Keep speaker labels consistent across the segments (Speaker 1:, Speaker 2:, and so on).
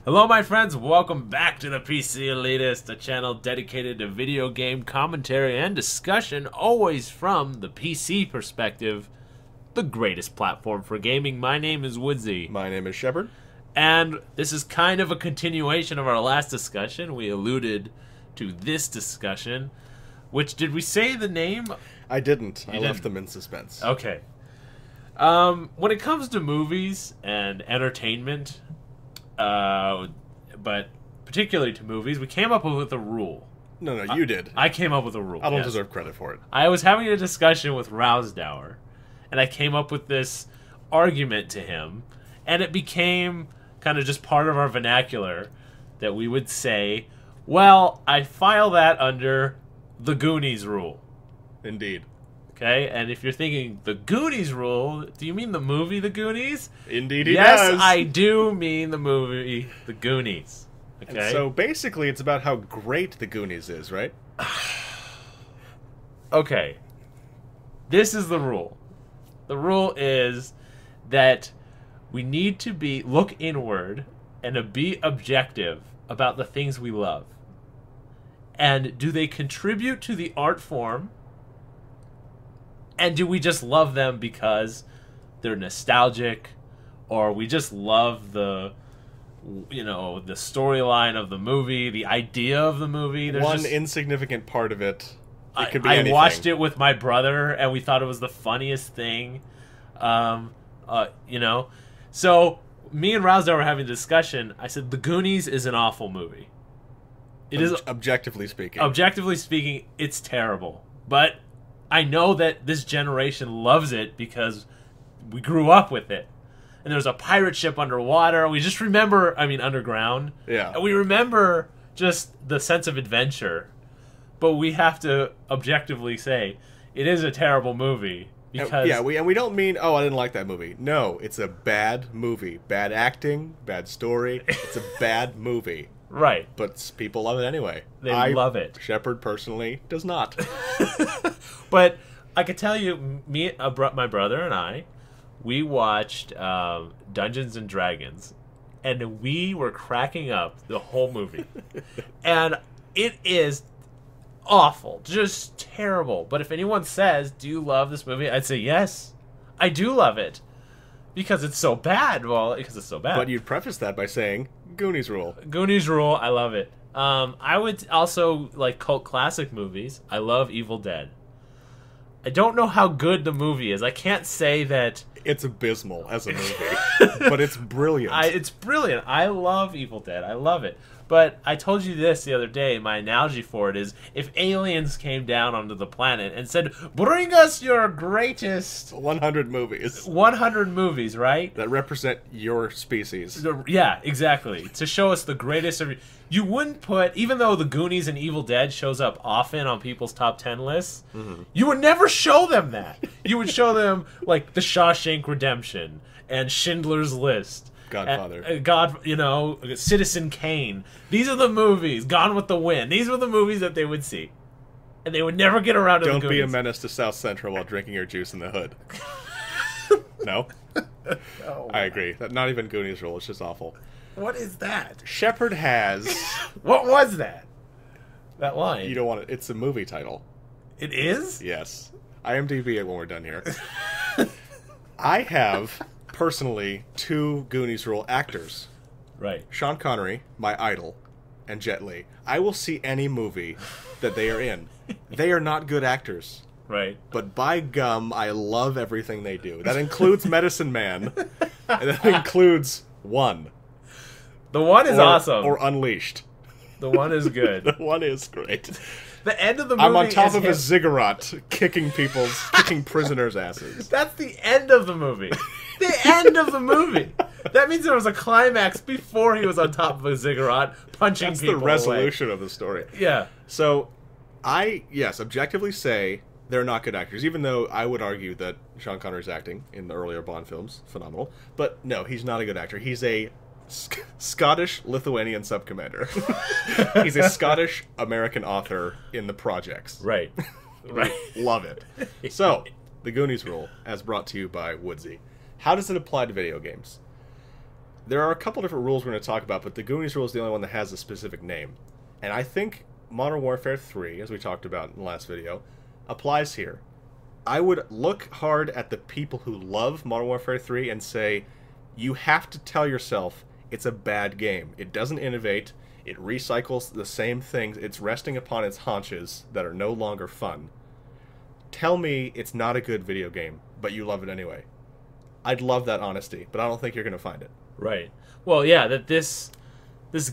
Speaker 1: Hello my friends, welcome back to the ThePCelitist, a channel dedicated to video game commentary and discussion, always from the PC perspective, the greatest platform for gaming. My name is Woodsie.
Speaker 2: My name is Shepherd.
Speaker 1: And this is kind of a continuation of our last discussion. We alluded to this discussion, which, did we say the name?
Speaker 2: I didn't. I left them in suspense.
Speaker 1: Okay. When it comes to movies and entertainment, but particularly to movies, we came up with a rule.
Speaker 2: No, you did.
Speaker 1: I came up with a rule.
Speaker 2: I don't deserve credit for it.
Speaker 1: I was having a discussion with Rowsdower, and I came up with this argument to him, and it became kind of just part of our vernacular that we would say, well, I file that under the Goonies Rule.
Speaker 2: Indeed.
Speaker 1: Okay, and if you're thinking, the Goonies Rule, do you mean the movie The Goonies?
Speaker 2: Indeed he
Speaker 1: does.
Speaker 2: does.
Speaker 1: Yes, I do mean the movie The Goonies. Okay?
Speaker 2: And so basically it's about how great the Goonies is, right?
Speaker 1: Okay. This is the rule. The rule is that we need to look inward and to be objective about the things we love. And do they contribute to the art form? And do we just love them because they're nostalgic, or we just love the storyline of the movie, the idea of the movie?
Speaker 2: There's insignificant part of it. It could be anything.
Speaker 1: I watched it with my brother, and we thought it was the funniest thing. So me and Rowsdower were having a discussion. I said, The Goonies is an awful movie. It is
Speaker 2: objectively speaking.
Speaker 1: Objectively speaking, it's terrible. But I know that this generation loves it because we grew up with it. And there's a pirate ship underwater. We just remember, underground.
Speaker 2: Yeah.
Speaker 1: And we remember just the sense of adventure. But we have to objectively say, it is a terrible movie. Because
Speaker 2: we don't mean, oh, I didn't like that movie. No, it's a bad movie. Bad acting, bad story. It's a bad movie.
Speaker 1: Right.
Speaker 2: But people love it anyway.
Speaker 1: They love it.
Speaker 2: Shepherd personally does not.
Speaker 1: But I could tell you, my brother and I, we watched Dungeons and Dragons, and we were cracking up the whole movie. And it is awful, just terrible. But if anyone says, do you love this movie? I'd say, yes, I do love it. Because it's so bad. Well, because it's so bad.
Speaker 2: But you'd preface that by saying, Goonies Rule.
Speaker 1: Goonies Rule, I love it. I would also like cult classic movies. I love Evil Dead. I don't know how good the movie is. I can't say that...
Speaker 2: It's abysmal as a movie. But it's brilliant.
Speaker 1: It's brilliant. I love Evil Dead. I love it. But I told you this the other day. My analogy for it is, if aliens came down onto the planet and said, bring us your greatest...
Speaker 2: 100 movies.
Speaker 1: 100 movies, right?
Speaker 2: That represent your species.
Speaker 1: Yeah, exactly. To show us the greatest of... You wouldn't put... Even though the Goonies and Evil Dead shows up often on people's top 10 lists, you would never show them that. You would show them, like, The Shawshank Redemption and Schindler's List.
Speaker 2: Godfather.
Speaker 1: Citizen Kane. These are the movies. Gone with the Wind. These were the movies that they would see. And they would never get around to the Goonies.
Speaker 2: Don't be a menace to South Central while drinking your juice in the hood. No?
Speaker 1: Oh,
Speaker 2: I agree. Not even Goonies Rule. It's just awful.
Speaker 1: What is that?
Speaker 2: Shepherd has...
Speaker 1: What was that? That line.
Speaker 2: You don't want it. It's a movie title.
Speaker 1: It is?
Speaker 2: Yes. IMDb it when we're done here. I have... personally, 2 Goonies Rule actors.
Speaker 1: Right.
Speaker 2: Sean Connery, my idol, and Jet Li. I will see any movie that they are in. They are not good actors.
Speaker 1: Right.
Speaker 2: But by gum, I love everything they do. That includes Medicine Man. And that includes One.
Speaker 1: The One is awesome.
Speaker 2: Or Unleashed.
Speaker 1: The One is good.
Speaker 2: The One is great.
Speaker 1: The end of the movie
Speaker 2: I'm on top of
Speaker 1: him.
Speaker 2: a ziggurat, kicking prisoners' asses.
Speaker 1: That's the end of the movie. The end of the movie. That means there was a climax before he was on top of a ziggurat punching
Speaker 2: That's
Speaker 1: people
Speaker 2: the resolution
Speaker 1: away.
Speaker 2: of the story.
Speaker 1: Yeah.
Speaker 2: So, objectively say they're not good actors, even though I would argue that Sean Connery's acting in the earlier Bond films, phenomenal. But no, he's not a good actor. He's a Scottish-Lithuanian sub-commander. He's a Scottish-American author in the projects.
Speaker 1: Right. Right.
Speaker 2: Love it. So, the Goonies Rule, as brought to you by Woodsie. How does it apply to video games? there are a couple different rules we're going to talk about, but the Goonies Rule is the only one that has a specific name. And I think Modern Warfare 3, as we talked about in the last video, applies here. I would look hard at the people who love Modern Warfare 3 and say, you have to tell yourself it's a bad game. It doesn't innovate. It recycles the same things. It's resting upon its haunches that are no longer fun. Tell me it's not a good video game, but you love it anyway. I'd love that honesty, but I don't think you're going to find it.
Speaker 1: Right. Well, yeah, that this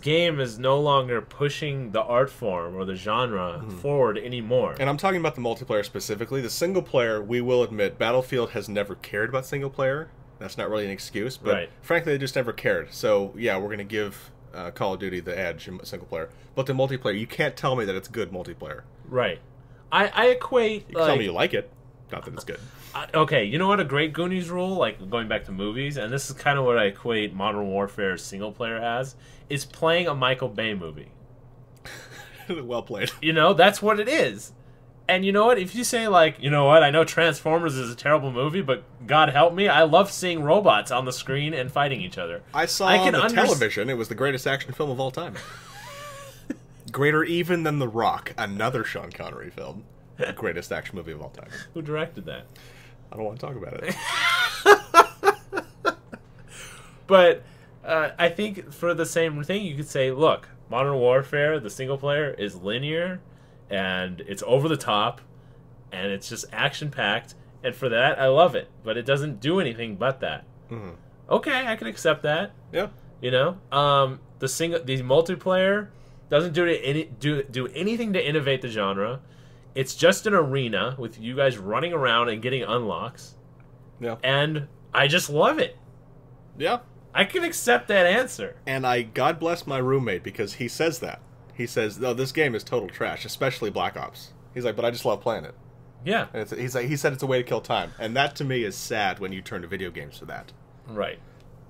Speaker 1: game is no longer pushing the art form or the genre forward anymore.
Speaker 2: And I'm talking about the multiplayer specifically. The single player, we will admit, Battlefield has never cared about single player. That's not really an excuse, but frankly, they just never cared. So, yeah, we're going to give Call of Duty the edge in single player. But the multiplayer, you can't tell me that it's good multiplayer.
Speaker 1: Right. I equate...
Speaker 2: You can tell me you like it, not that it's good.
Speaker 1: Okay, you know what a great Goonies rule, like going back to movies, and this is kind of what I equate Modern Warfare single player as, is playing a Michael Bay movie.
Speaker 2: Well played.
Speaker 1: You know, that's what it is. And you know what, if you say like, you know what, I know Transformers is a terrible movie, but God help me, I love seeing robots on the screen and fighting each other.
Speaker 2: I saw on the television, it was the greatest action film of all time. Greater even than The Rock, another Sean Connery film. The greatest action movie of all time.
Speaker 1: Who directed that?
Speaker 2: I don't want to talk about it.
Speaker 1: But I think for the same thing, you could say, look, Modern Warfare, the single player, is linear, and it's over the top, and it's just action-packed, and for that, I love it. But it doesn't do anything but that. Mm-hmm. Okay, I can accept that.
Speaker 2: Yeah.
Speaker 1: You know? The multiplayer doesn't do anything to innovate the genre. It's just an arena with you guys running around and getting unlocks.
Speaker 2: Yeah.
Speaker 1: And I just love it.
Speaker 2: Yeah.
Speaker 1: I can accept that answer.
Speaker 2: And God bless my roommate, because he says that. He says, "No, this game is total trash, especially Black Ops." He's like, "But I just love playing it."
Speaker 1: Yeah.
Speaker 2: And he said it's a way to kill time. And that to me is sad when you turn to video games for that.
Speaker 1: Right.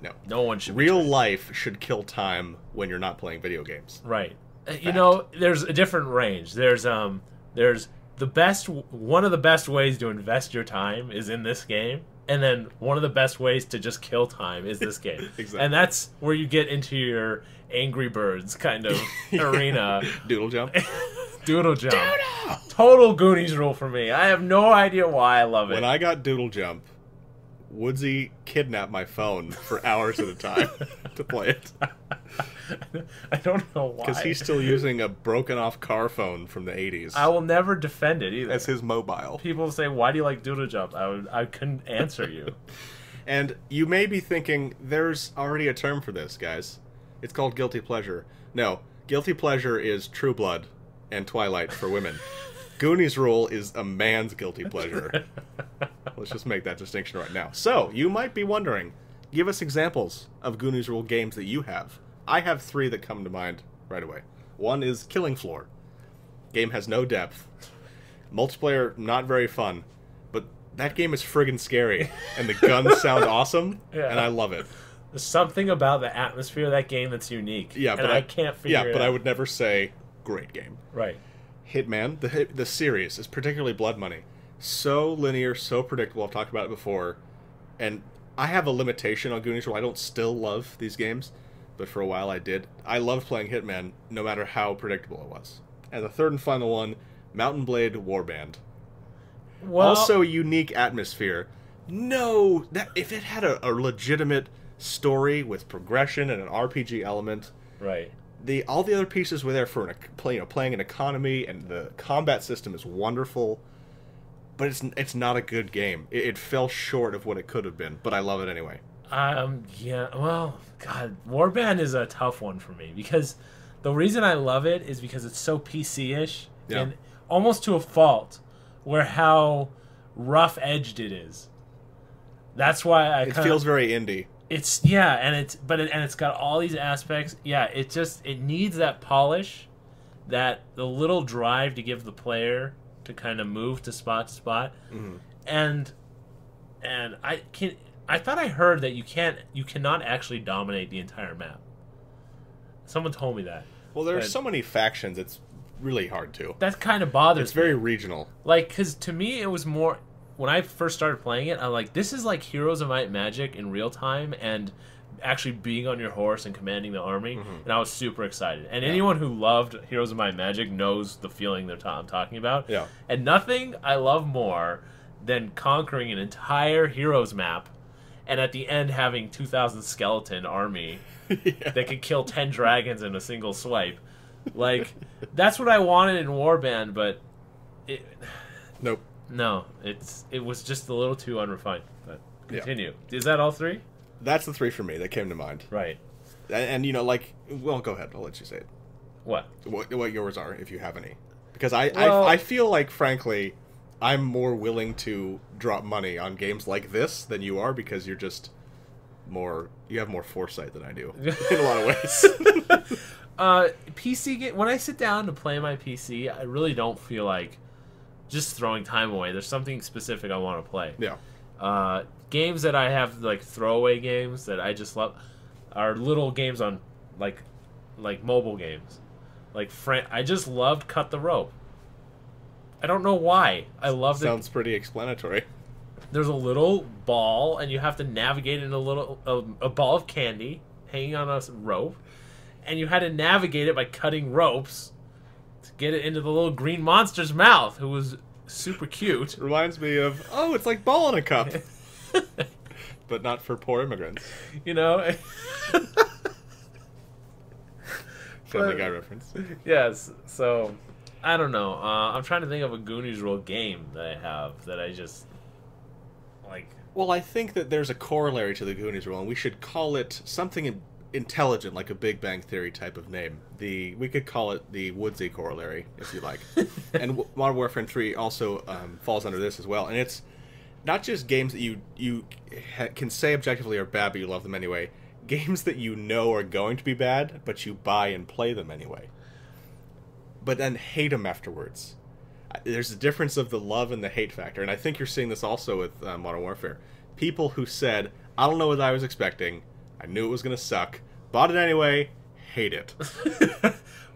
Speaker 2: No.
Speaker 1: No one should.
Speaker 2: Real life should kill time when you're not playing video games.
Speaker 1: Right. You know, there's a different range. There's the best. One of the best ways to invest your time is in this game, and then one of the best ways to just kill time is this game.
Speaker 2: Exactly.
Speaker 1: And that's where you get into your Angry Birds kind of arena.
Speaker 2: Doodle jump.
Speaker 1: Doodle jump. Doodle! Total Goonies rule for me. I have no idea why I love it.
Speaker 2: When I got Doodle jump, Woodsie kidnapped my phone for hours at a time to play it.
Speaker 1: I don't know why.
Speaker 2: Because he's still using a broken-off car phone from the 80s.
Speaker 1: I will never defend it either.
Speaker 2: As his mobile.
Speaker 1: People say, why do you like Doodle Jump? I couldn't answer you.
Speaker 2: And you may be thinking, there's already a term for this, guys. It's called guilty pleasure. No, guilty pleasure is True Blood and Twilight for women. Goonies Rule is a man's guilty pleasure. Let's just make that distinction right now. So, you might be wondering, give us examples of Goonies Rule games that you have. I have 3 that come to mind right away. One is Killing Floor. Game has no depth. Multiplayer, not very fun. But that game is friggin' scary. And the guns sound awesome. Yeah. And I love it.
Speaker 1: There's something about the atmosphere of that game that's unique.
Speaker 2: Yeah,
Speaker 1: but I can't figure it out.
Speaker 2: Yeah, but I would never say, great game.
Speaker 1: Right.
Speaker 2: Hitman, the series, is particularly Blood Money. So linear, so predictable. I've talked about it before. And I have a limitation on Goonies Rule. I don't still love these games. But for a while I did. I loved playing Hitman, no matter how predictable it was. And the third and final one, Mountain Blade Warband. Well, also unique atmosphere. No, if it had a legitimate story with progression and an RPG element,
Speaker 1: right?
Speaker 2: All the other pieces were there for playing an economy, and the combat system is wonderful. But it's not a good game. It fell short of what it could have been. But I love it anyway.
Speaker 1: Yeah, well, God, Warband is a tough one for me, because the reason I love it is because it's so PC-ish, and almost to a fault, where how rough-edged it is. That's why
Speaker 2: it feels very indie.
Speaker 1: It's and it's got all these aspects. Yeah, it needs that polish, the little drive to give the player to kind of move to spot,
Speaker 2: mm-hmm.
Speaker 1: and I thought I heard that you cannot actually dominate the entire map. Someone told me that.
Speaker 2: Well, there are so many factions, it's really hard to.
Speaker 1: That kind of bothers me.
Speaker 2: It's very regional.
Speaker 1: Like, because to me, it was more... When I first started playing it, I'm like, this is like Heroes of Might and Magic in real time, and actually being on your horse and commanding the army, and I was super excited. And anyone who loved Heroes of Might and Magic knows the feeling I'm talking about.
Speaker 2: Yeah.
Speaker 1: And nothing I love more than conquering an entire Heroes map, and at the end having 2,000 skeleton army that could kill 10 dragons in a single swipe. Like, that's what I wanted in Warband, but
Speaker 2: Nope.
Speaker 1: No, it was just a little too unrefined. But continue. Is that all three?
Speaker 2: That's the three for me that came to mind.
Speaker 1: Right.
Speaker 2: And you know, like, well, go ahead. I'll let you say it.
Speaker 1: What
Speaker 2: yours are, if you have any. Because I feel like, frankly, I'm more willing to drop money on games like this than you are, because you're just you have more foresight than I do in a lot of ways.
Speaker 1: PC game. When I sit down to play my PC, I really don't feel like just throwing time away. There's something specific I want to play.
Speaker 2: Yeah.
Speaker 1: Games that I have, like throwaway games that I just love, are little games on like mobile games. Like I just loved Cut the Rope. I don't know why. I love it.
Speaker 2: Sounds pretty explanatory.
Speaker 1: There's a little ball, and you have to navigate in a ball of candy hanging on a rope, and you had to navigate it by cutting ropes to get it into the little green monster's mouth, who was super cute.
Speaker 2: Reminds me of, it's like ball in a cup. But not for poor immigrants.
Speaker 1: You know?
Speaker 2: Family Guy reference.
Speaker 1: Yes, so, I don't know. I'm trying to think of a Goonies Rule game that I have that I just, like...
Speaker 2: Well, I think that there's a corollary to the Goonies Rule, and we should call it something intelligent, like a Big Bang Theory type of name. We could call it the Woodsie Corollary, if you like. And Modern Warfare 3 also falls under this as well. And it's not just games that you can say objectively are bad, but you love them anyway. Games that you know are going to be bad, but you buy and play them anyway. But then hate them afterwards. There's a difference of the love and the hate factor, and I think you're seeing this also with Modern Warfare. People who said, I don't know what I was expecting, I knew it was going to suck, bought it anyway, hate it.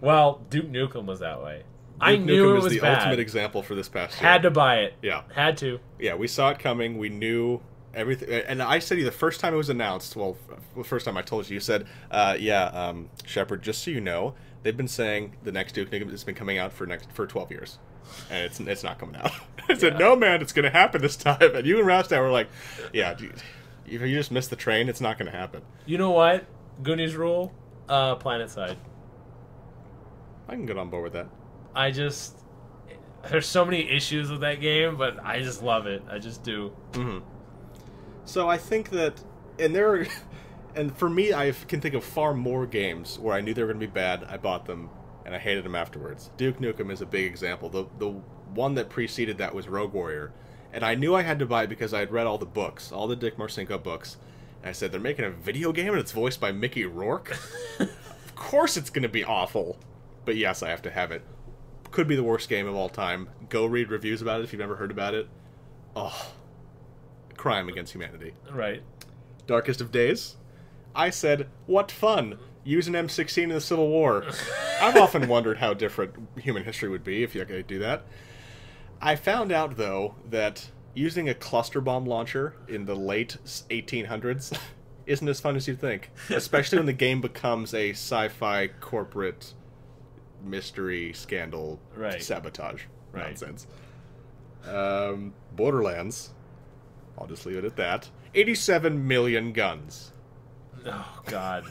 Speaker 1: Well, Duke Nukem was that way.
Speaker 2: I
Speaker 1: knew
Speaker 2: Nukem
Speaker 1: it was
Speaker 2: the
Speaker 1: bad.
Speaker 2: Ultimate example for this past year.
Speaker 1: Had to buy it.
Speaker 2: Yeah.
Speaker 1: Had to.
Speaker 2: Yeah, we saw it coming, we knew everything, and I said to you the first time it was announced, well, the first time I told you said, Shepherd, just so you know, they've been saying the next Duke Nukem has been coming out for 12 years. And it's not coming out. I said, no, man, it's going to happen this time. And you and Rowsdower were like, yeah, dude, if you just missed the train, it's not going to happen.
Speaker 1: You know what? Goonies Rule, Planet Side.
Speaker 2: I can get on board with that.
Speaker 1: There's so many issues with that game, but I just love it. I just do.
Speaker 2: Mm-hmm. So I think that, and for me, I can think of far more games where I knew they were going to be bad, I bought them, and I hated them afterwards. Duke Nukem is a big example. The one that preceded that was Rogue Warrior, and I knew I had to buy it because I had read all the books, all the Dick Marcinko books, and I said, they're making a video game and it's voiced by Mickey Rourke? Of course it's going to be awful. But yes, I have to have it. Could be the worst game of all time. Go read reviews about it if you've never heard about it. Oh, crime against humanity.
Speaker 1: Right.
Speaker 2: Darkest of Days. I said, what fun. Use an M16 in the Civil War. I've often wondered how different human history would be if you could do that. I found out, though, that using a cluster bomb launcher in the late 1800s isn't as fun as you'd think. Especially when the game becomes a sci-fi corporate mystery scandal sabotage nonsense. Borderlands. I'll just leave it at that. 87 million guns.
Speaker 1: Oh, God.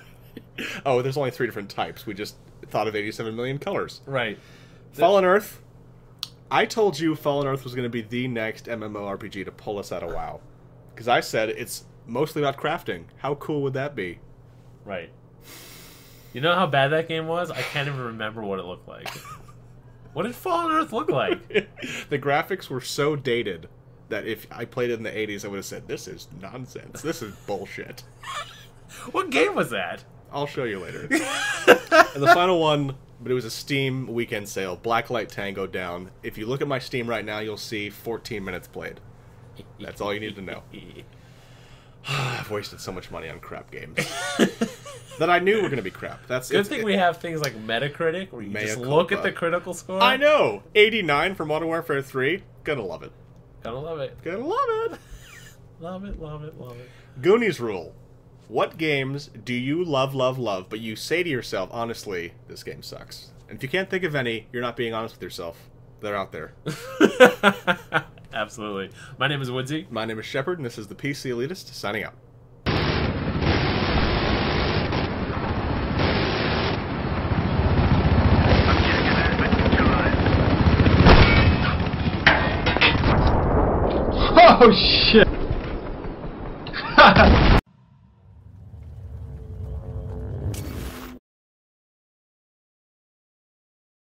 Speaker 2: Oh, there's only 3 different types. We just thought of 87 million colors.
Speaker 1: Right.
Speaker 2: Fallen Earth. I told you Fallen Earth was going to be the next MMORPG to pull us out of WoW. Because I said it's mostly about crafting. How cool would that be?
Speaker 1: Right. You know how bad that game was? I can't even remember what it looked like. What did Fallen Earth look like?
Speaker 2: The graphics were so dated that if I played it in the 80s, I would have said, this is nonsense. This is bullshit.
Speaker 1: What game was that?
Speaker 2: I'll show you later. And the final one, but it was a Steam weekend sale, Blacklight Tango down. If you look at my Steam right now, you'll see 14 minutes played. That's all you need to know. I've wasted so much money on crap games that I knew were going to be crap.
Speaker 1: Good thing we have things like Metacritic, where you just look at the critical score.
Speaker 2: I know! 89 for Modern Warfare 3. Gonna love it.
Speaker 1: Gonna love it.
Speaker 2: Gonna love it.
Speaker 1: Love it, love it, love it.
Speaker 2: Goonies Rule. What games do you love, but you say to yourself, honestly, this game sucks? And if you can't think of any, you're not being honest with yourself. They're out there.
Speaker 1: Absolutely. My name is Woodsie.
Speaker 2: My name is Shepherd, and this is the ThePCelitist, signing out.
Speaker 3: Oh shit!